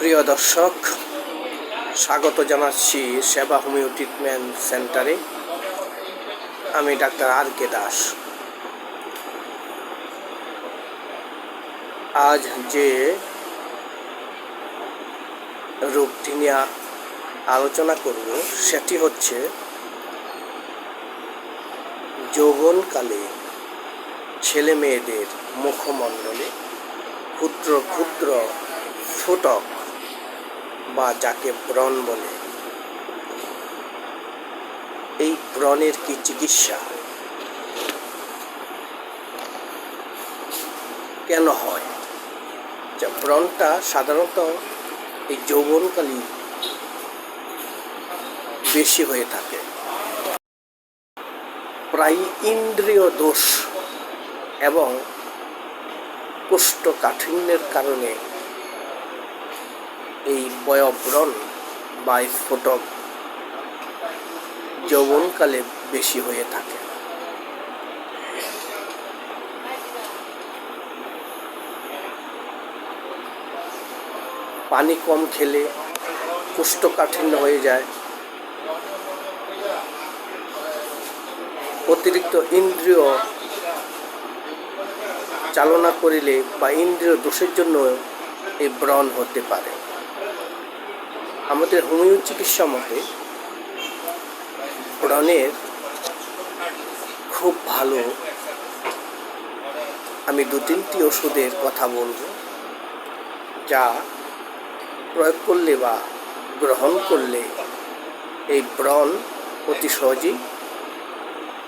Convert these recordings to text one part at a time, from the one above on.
প্রিয় দর্শক, স্বাগত জানাচ্ছি সেবা হোমিও ট্রিটমেন্ট সেন্টারে। আমি ডাক্তার আর.কে দাস। আজ যে রোগটি নিয়ে আলোচনা করব সেটি হচ্ছে যৌবনকালে ছেলে মেয়েদের মুখমণ্ডলে ক্ষুদ্র ক্ষুদ্র ফোঁটক বা যাকে ব্রণ বলে, এই ব্রণের কি চিকিৎসা, কেন হয়? ব্রণটা সাধারণত এই যৌবনকালে বেশি হয়ে থাকে। প্রায় ইন্দ্রিয় দোষ এবং কোষ্ঠকাঠিন্যের কারণে এই বয়ঃব্রণ বা স্ফোটক যৌবনকালে বেশি হয়ে থাকে। পানি কম খেলে কোষ্ঠকাঠিন্য হয়ে যায়। অতিরিক্ত ইন্দ্রিয় চালনা করিলে বা ইন্দ্রিয় দোষের জন্য এই ব্রণ হতে পারে। আমাদের হোমিও চিকিৎসা মতে ব্রণের খুব ভালো আমি 2-3টি ওষুধের কথা বলবো, যা প্রয়োগ করলে বা গ্রহণ করলে এই ব্রণ অতি সহজেই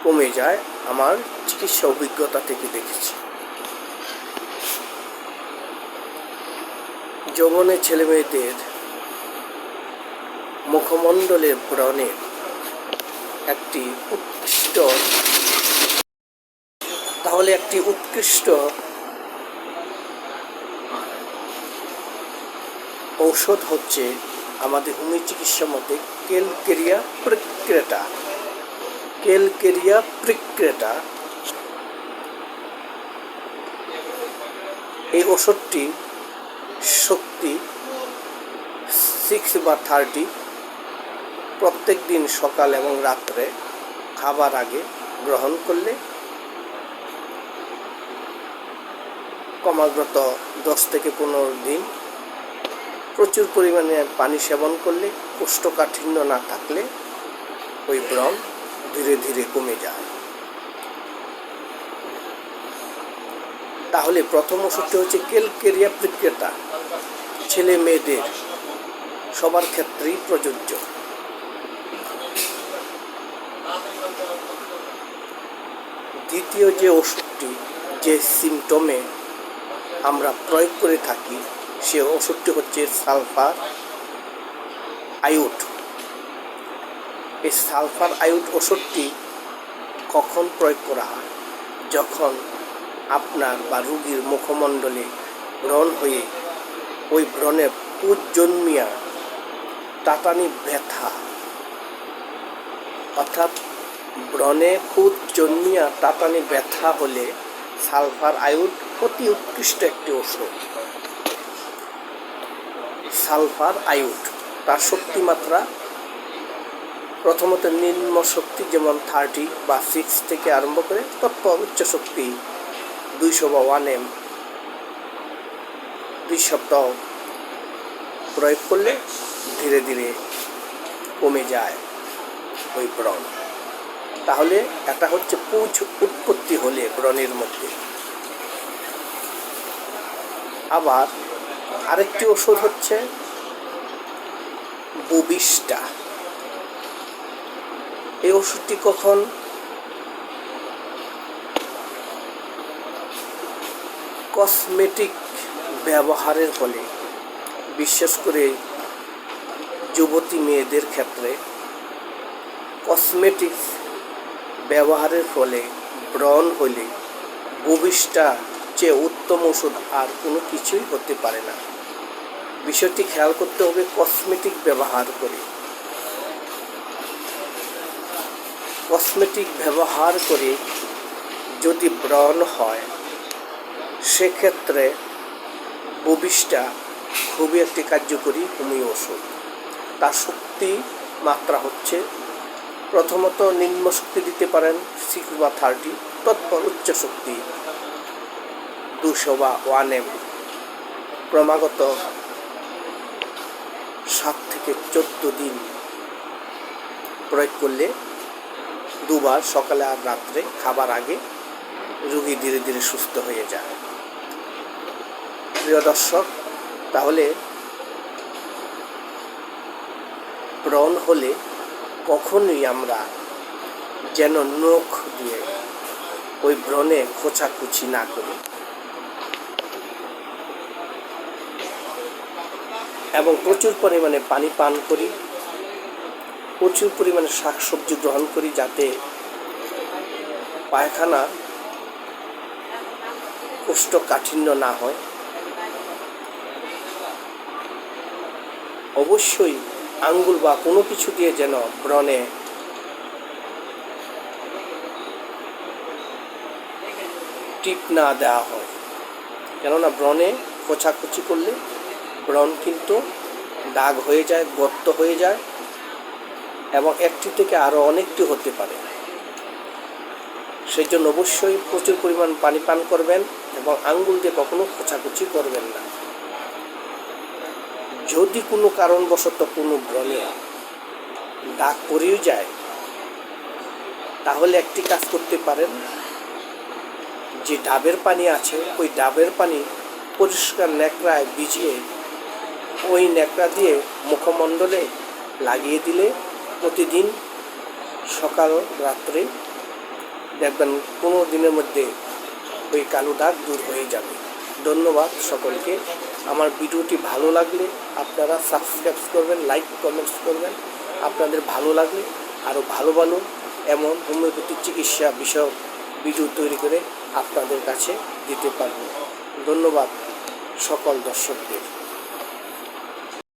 কমে যায়। আমার চিকিৎসা অভিজ্ঞতা থেকে দেখেছি। যৌবনে ছেলে মেয়েদের মুখমণ্ডলের ব্রণের একটি উৎকৃষ্ট ঔষধ হচ্ছে আমাদের হোমিও চিকিৎসা মতে ক্যালকেরিয়া প্রিক্রেটা। এই ওষুধটি শক্তি 6 বা 30 প্রত্যেক দিন সকাল এবং রাত্রে খাবার আগে গ্রহণ করলে ক্রমাগত 10 থেকে 15 দিন প্রচুর পরিমাণে পানি সেবন করলে, কোষ্ঠকাঠিন্য না থাকলে ওই ব্রণ ধীরে ধীরে কমে যায়। তাহলে প্রথম ওষুধটি হচ্ছে ক্যালকেরিয়া প্রিক্রেটা। ছেলে মেয়েদের সবার ক্ষেত্রেই প্রযোজ্য। দ্বিতীয় যে ওষুধটি যে সিমটমে আমরা প্রয়োগ করে থাকি, সে ওষুধটি হচ্ছে সালফার আয়োড। এই সালফার আয়োড ওষুধটি কখন প্রয়োগ করা হয়? যখন আপনার বা রোগীর মুখমণ্ডলে ব্রণ হয়ে ওই ব্রণে পুঁজ জন্মিয়া টাটানি ব্যথা, অর্থাৎ ব্রণে পুঁজ জন্মিয়া টাটানি ব্যথা হলে সালফার আয়োড অতি উৎকৃষ্ট একটি ওষুধ। সালফার আয়োড তার শক্তিমাত্রা প্রথমত নিম্ন শক্তি, যেমন 30 বা 6 থেকে আরম্ভ করে তৎপর উচ্চ শক্তি 200 বা 1 m 2 সপ্তাহ প্রয়োগ করলে ধীরে ধীরে কমে যায় ওই ব্রণ। তাহলে এটা হচ্ছে পুঁজ উৎপত্তি হলে ব্রণের মধ্যে। আবার আরেকটি ওষুধ হচ্ছে বুবিস্টা। এই ওষুধটি কখন? কসমেটিক ব্যবহারের ফলে, বিশেষ করে যুবতী মেয়েদের ক্ষেত্রে কসমেটিক্স ব্যবহারের ফলে ব্রণ হলে বুবিস্টা চেয়ে উত্তম ওষুধ আর কোনো কিছুই হতে পারে না। বিষয়টি খেয়াল করতে হবে। কসমেটিক ব্যবহার করে যদি ব্রণ হয়, সেক্ষেত্রে বুবিস্টা খুবই একটি কার্যকরী হোমিও ওষুধ। তার শক্তি মাত্রা হচ্ছে, প্রথমত নিম্ন শক্তি দিতে পারেন 6 বা 30, তৎপর উচ্চ শক্তি 200 বা 1 ml ক্রমাগত 7 থেকে 14 দিন প্রয়োগ করলে, দুবার সকালে আর রাত্রে খাবার আগে, রোগী ধীরে ধীরে সুস্থ হয়ে যায়। প্রিয় দর্শক, তাহলে ব্রণ হলে কখনোই আমরা যেন নখ দিয়ে ওই ব্রণে খোঁচাখুচি না করি এবং প্রচুর পরিমাণে পানি পান করি, প্রচুর পরিমাণে শাকসবজি গ্রহণ করি, যাতে পায়খানা কোষ্ঠকাঠিন্য না হয়। অবশ্যই আঙ্গুল বা কোনো কিছু দিয়ে যেন ব্রণে টিপ না দেওয়া হয়, কেননা ব্রণে খোঁচাখুচি করলে ব্রণ কিন্তু দাগ হয়ে যায়, গর্ত হয়ে যায় এবং একটি থেকে আরও অনেকটি হতে পারে। সেই জন্য অবশ্যই প্রচুর পরিমাণ পানি পান করবেন এবং আঙ্গুল দিয়ে কখনো খোঁচাখুচি করবেন না। যদি কোনো কারণবশত কোনো ব্রণে দাগ পড়েও যায়, তাহলে একটি কাজ করতে পারেন, যে ডাবের পানি আছে ওই ডাবের পানি পরিষ্কার ন্যাকড়ায় ভিজিয়ে ওই ন্যাকড়া দিয়ে মুখমণ্ডলে লাগিয়ে দিলে প্রতিদিন সকাল রাত্রে দেখবেন 15 দিনের মধ্যে ওই কালো দাগ দূর হয়ে যাবে। ধন্যবাদ সকলকে। আমার ভিডিওটি ভালো লাগলে আপনারা সাবস্ক্রাইব করবেন, লাইক কমেন্টস করবেন। আপনাদের ভালো লাগলে আরও ভালো ভালো এমন হোমিওপ্যাথিক চিকিৎসা বিষয়ক ভিডিও তৈরি করে আপনাদের কাছে দিতে পারব। ধন্যবাদ সকল দর্শকদের।